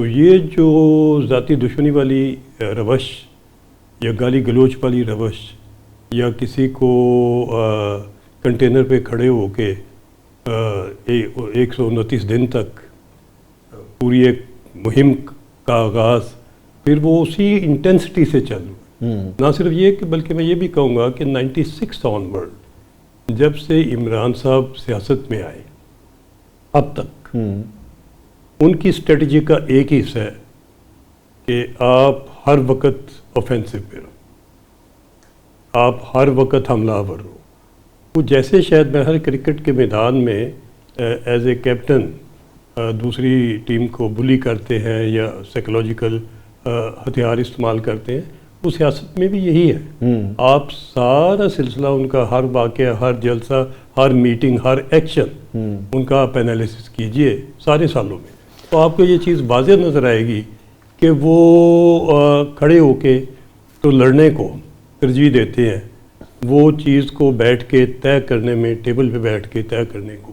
تو یہ جو ذاتی دشمنی والی روش یا گالی گلوچ والی روش یا کسی کو کنٹینر پہ کھڑے ہو کے 129 دن تک پوری ایک مہم کا آغاز، پھر وہ اسی انٹینسٹی سے چل نہ صرف یہ کہ بلکہ میں یہ بھی کہوں گا کہ 96 آنورڈ جب سے عمران صاحب سیاست میں آئے اب تک ان کی اسٹریٹجی کا ایک ہی حصہ ہے کہ آپ ہر وقت آفینسو پہ رہو، آپ ہر وقت حملہ آور ہو. وہ جیسے شاید میں ہر کرکٹ کے میدان میں ایز اے کیپٹن دوسری ٹیم کو بلی کرتے ہیں یا سائیکولوجیکل ہتھیار استعمال کرتے ہیں، وہ سیاست میں بھی یہی ہے. آپ سارا سلسلہ ان کا، ہر واقعہ، ہر جلسہ، ہر میٹنگ، ہر ایکشن ان کا آپ انالیسس کیجئے سارے سالوں میں، تو آپ کو یہ چیز واضح نظر آئے گی کہ وہ کھڑے ہو کے تو لڑنے کو ترجیح دیتے ہیں، وہ چیز کو بیٹھ کے طے کرنے میں، ٹیبل پہ بیٹھ کے طے کرنے کو